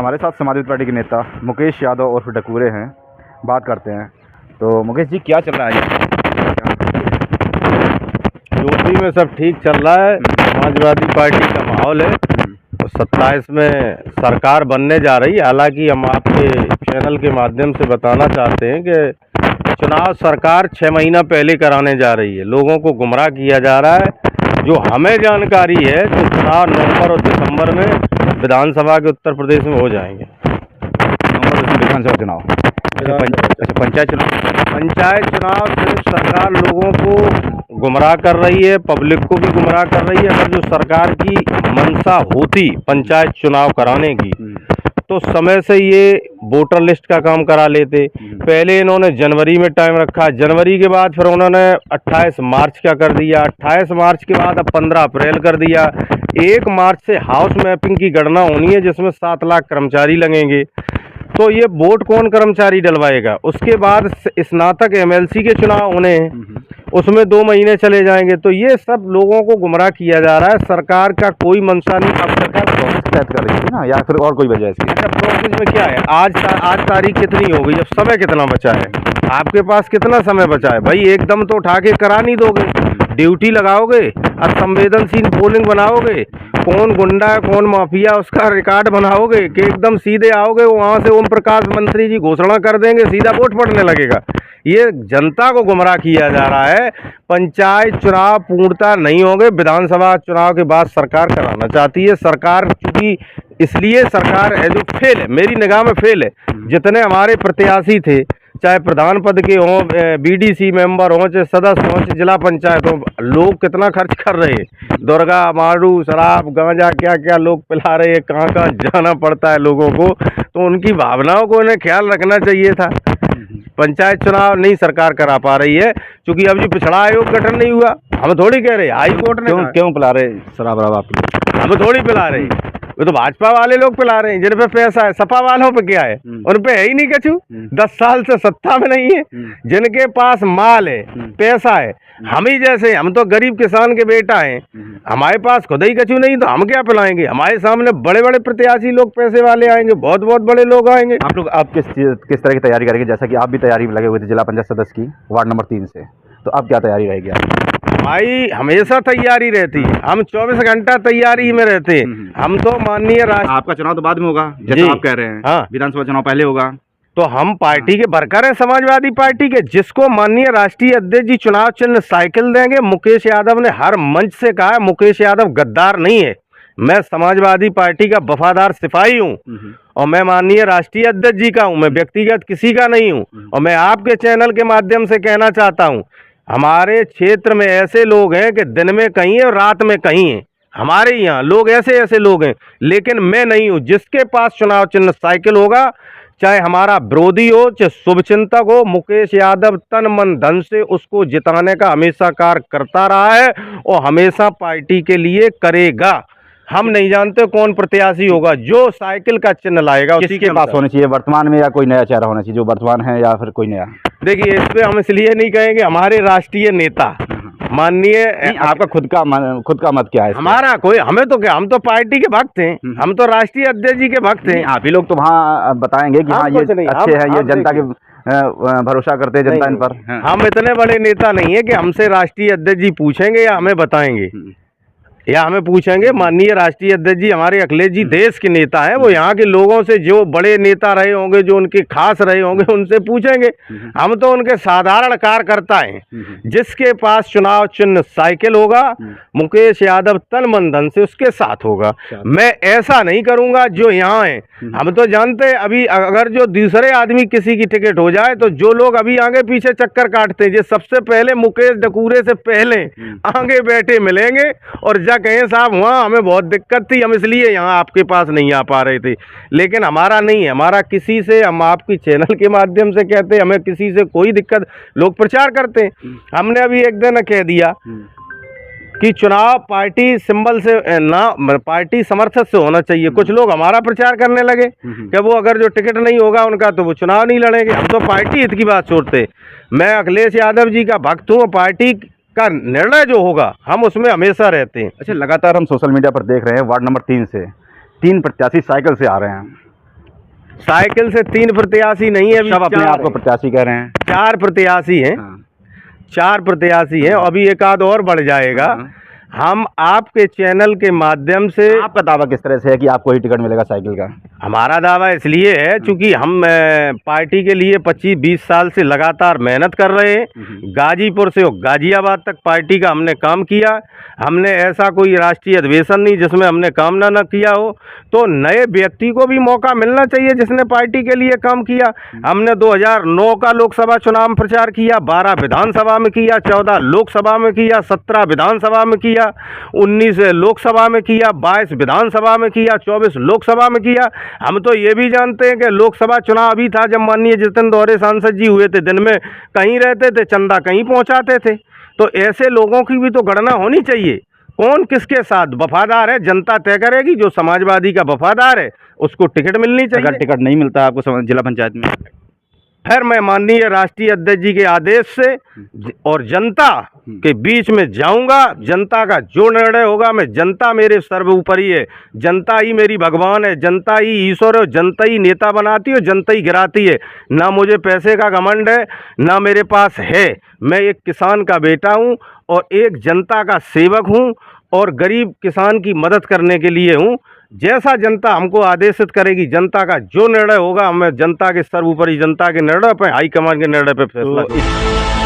हमारे साथ समाजवादी पार्टी के नेता मुकेश यादव और डकूरे हैं, बात करते हैं। तो मुकेश जी, क्या चल रहा है यूपी में? सब ठीक चल रहा है। समाजवादी पार्टी का माहौल है और 27 में सरकार बनने जा रही है। हालांकि हम आपके चैनल के माध्यम से बताना चाहते हैं कि चुनाव सरकार 6 महीना पहले कराने जा रही है। लोगों को गुमराह किया जा रहा है। जो हमें जानकारी है कि चुनाव नवंबर और दिसंबर में विधानसभा के उत्तर प्रदेश में हो जाएंगे। नवंबर में विधानसभा चुनाव, पंचायत चुनाव सिर्फ सरकार लोगों को गुमराह कर रही है, पब्लिक को भी गुमराह कर रही है। अगर जो सरकार की मंशा होती पंचायत चुनाव कराने की तो समय से ये वोटर लिस्ट का काम करा लेते। पहले इन्होंने जनवरी में टाइम रखा, जनवरी के बाद फिर उन्होंने 28 मार्च का कर दिया, 28 मार्च के बाद अब 15 अप्रैल कर दिया। 1 मार्च से हाउस मैपिंग की गणना होनी है जिसमें 7 लाख कर्मचारी लगेंगे। तो ये वोट कौन कर्मचारी डलवाएगा? उसके बाद स्नातक एमएलसी के चुनाव होने हैं, उसमें 2 महीने चले जाएंगे। तो ये सब लोगों को गुमराह किया जा रहा है। सरकार का कोई मंशा नहीं। अब सरकार प्रोसेस तय कर रही है ना, या फिर और कोई वजह इसकी? अच्छा, प्रोसेस में क्या है? आज तारीख कितनी हो गई? अब समय कितना बचा है? आपके पास कितना समय बचा है भाई? एकदम तो उठा के करा नहीं दोगे। ड्यूटी लगाओगे और संवेदनशील पोलिंग बनाओगे। कौन गुंडा है कौन माफिया उसका रिकॉर्ड बनाओगे कि एकदम सीधे आओगे, वहाँ से ओम प्रकाश मंत्री जी घोषणा कर देंगे, सीधा वोट पड़ने लगेगा। ये जनता को गुमराह किया जा रहा है। पंचायत चुनाव पूर्णतः नहीं होंगे। विधानसभा चुनाव के बाद सरकार कराना चाहती है। सरकार चूंकि इसलिए सरकार है जो फेल है, मेरी निगाह में फेल है। जितने हमारे प्रत्याशी थे, चाहे प्रधान पद के हों, बीडीसी मेंबर हों, चाहे सदस्य हों, चाहे जिला पंचायत हों, लोग कितना खर्च कर रहे हैं। दुर्गा, मारू, शराब, गांजा, क्या क्या लोग पिला रहे हैं। कहाँ कहाँ जाना पड़ता है लोगों को। तो उनकी भावनाओं को इन्हें ख्याल रखना चाहिए था। पंचायत चुनाव नहीं सरकार करा पा रही है क्योंकि अब जो पिछड़ा आयोग गठन नहीं हुआ। हम थोड़ी कह रहे हाई कोर्ट ने क्यों पिला रहे शराब? आप हम थोड़ी पिला रहे, वो तो भाजपा वाले लोग पिला रहे हैं जिन पे पैसा है। सपा वालों पे क्या है? उन पे है ही नहीं कछु। 10 साल से सत्ता में नहीं है। जिनके पास माल है, पैसा है, हम ही जैसे, हम तो गरीब किसान के बेटा हैं, हमारे पास खुद ही कछु नहीं तो हम क्या पिलाएंगे? हमारे सामने बड़े बड़े प्रत्याशी लोग पैसे वाले आएंगे, बहुत बहुत बड़े लोग आएंगे। आप किस तरह की तैयारी करेंगे? जैसा कि आप भी तैयारी में लगे हुए थे जिला पंचायत सदस्य की वार्ड नंबर 3 से, तो अब क्या तैयारी रहेगी आपकी? भाई हमेशा तैयारी रहती है। हम 24 घंटा तैयारी में रहते। हम तो माननीय आपका चुनाव तो बाद में होगा जैसा आप कह रहे हैं। हाँ, विधानसभा चुनाव पहले होगा। तो हम पार्टी के वर्कर हैं, समाजवादी पार्टी के, जिसको माननीय राष्ट्रीय अध्यक्ष जी चुनाव चिन्ह साइकिल देंगे। मुकेश यादव ने हर मंच से कहा है मुकेश यादव गद्दार नहीं है। मैं समाजवादी पार्टी का वफादार सिपाही हूँ और मैं माननीय राष्ट्रीय अध्यक्ष जी का हूँ, मैं व्यक्तिगत किसी का नहीं हूँ। और मैं आपके चैनल के माध्यम से कहना चाहता हूँ, हमारे क्षेत्र में ऐसे लोग हैं कि दिन में कहीं है और रात में कहीं है। हमारे यहाँ लोग ऐसे लोग हैं, लेकिन मैं नहीं हूँ। जिसके पास चुनाव चिन्ह साइकिल होगा, चाहे हमारा विरोधी हो चाहे शुभचिंतक हो, मुकेश यादव तन मन धन से उसको जिताने का हमेशा कार्य करता रहा है और हमेशा पार्टी के लिए करेगा। हम नहीं जानते कौन प्रत्याशी होगा, जो साइकिल का चिन्ह लाएगा उसी के पास होना चाहिए वर्तमान में, या कोई नया चेहरा होना चाहिए जो वर्तमान है, या फिर कोई नया? देखिए, इस पे हम इसलिए नहीं कहेंगे। हमारे राष्ट्रीय नेता माननीय, आपका खुद का मत क्या है? हमारा कोई, हमें तो क्या, हम तो पार्टी के भक्त हैं। हम तो राष्ट्रीय अध्यक्ष जी के भक्त हैं। आप ही लोग तो वहाँ बताएंगे कि हाँ ये अच्छे हैं, ये जनता के भरोसा करते हैं जनता इन पर। हम इतने बड़े नेता नहीं है कि हमसे राष्ट्रीय अध्यक्ष जी पूछेंगे या हमें बताएंगे या हमें पूछेंगे। माननीय राष्ट्रीय अध्यक्ष जी हमारे अखिलेश जी देश के नेता हैं। वो यहाँ के लोगों से, जो बड़े नेता रहे होंगे, जो उनके खास रहे होंगे, उनसे पूछेंगे। हम तो उनके साधारण कार्यकर्ता हैं। जिसके पास चुनाव चिन्ह साइकिल होगा, मुकेश यादव तन मन धन से उसके साथ होगा। मैं ऐसा नहीं करूंगा जो यहाँ है। हम तो जानते हैं, अभी अगर जो दूसरे आदमी किसी की टिकट हो जाए तो जो लोग अभी आगे पीछे चक्कर काटते हैं, सबसे पहले मुकेश डकूरे से पहले आगे बैठे मिलेंगे और कहें साहब वहाँ हमें बहुत दिक्कत थी, हम इसलिए यहाँ आपके पास नहीं आ पा रहे थे। लेकिन हमारा नहीं है, हमारा किसी से, हम आपकी चैनल के माध्यम से कहते हैं, हमें किसी से कोई दिक्कत। लोग प्रचार करते हैं। हमने अभी एक दिन कह दिया कि चुनाव पार्टी सिंबल से ना, पार्टी समर्थक से होना चाहिए। कुछ लोग हमारा प्रचार करने लगे कि वो अगर जो टिकट नहीं होगा उनका तो वो चुनाव नहीं लड़ेंगे। हम तो पार्टी हित की बात छोड़ते। मैं अखिलेश यादव जी का भक्त हूँ। पार्टी का निर्णय जो होगा हम उसमें हमेशा रहते हैं। अच्छा, लगातार हम सोशल मीडिया पर देख रहे हैं वार्ड नंबर 3 से 3 प्रत्याशी साइकिल से आ रहे हैं, साइकिल से 3 प्रत्याशी नहीं है, अभी सब अपने 4 आप को प्रत्याशी कह रहे हैं। 4 प्रत्याशी हैं। हाँ। 4 प्रत्याशी हैं, अभी एक आध और बढ़ जाएगा। हाँ। हम आपके चैनल के माध्यम से, आपका दावा किस तरह से है कि आपको ही टिकट मिलेगा साइकिल का? हमारा दावा इसलिए है चूंकि हम पार्टी के लिए 25-20 साल से लगातार मेहनत कर रहे हैं। गाजीपुर से गाजियाबाद तक पार्टी का हमने काम किया। हमने ऐसा कोई राष्ट्रीय अधिवेशन नहीं जिसमें हमने काम ना किया हो। तो नए व्यक्ति को भी मौका मिलना चाहिए जिसने पार्टी के लिए काम किया। हमने 2009 का लोकसभा चुनाव में प्रचार किया, 12 विधानसभा में किया, 14 लोकसभा में किया, 17 विधानसभा में किया, 19 लोकसभा में किया, 22 विधानसभा में किया, 24 लोकसभा में किया। हम तो ये भी जानते हैं कि लोकसभा चुनाव अभी था जब माननीय जितेंद्र दौरे सांसद जी हुए थे, दिन में कहीं रहते थे, चंदा कहीं पहुंचाते थे। तो ऐसे लोगों की भी तो गणना होनी चाहिए। कौन किसके साथ वफादार है, जनता तय करेगी। जो समाजवादी का वफादार है उसको टिकट मिलनी चाहिए। अगर टिकट नहीं मिलता आपको जिला पंचायत में, फिर मैं माननीय राष्ट्रीय अध्यक्ष जी के आदेश से और जनता के बीच में जाऊंगा। जनता का जो निर्णय होगा, मैं, जनता मेरे सर्वोपरि है, जनता ही मेरी भगवान है, जनता ही ईश्वर है, जनता ही नेता बनाती है, जनता ही गिराती है। ना मुझे पैसे का घमंड है, ना मेरे पास है। मैं एक किसान का बेटा हूं और एक जनता का सेवक हूं और गरीब किसान की मदद करने के लिए हूं। जैसा जनता हमको आदेशित करेगी, जनता का जो निर्णय होगा, मैं जनता के सर्वोपरि, जनता के निर्णय पर, हाईकमान के निर्णय पर फैसला करूंगा।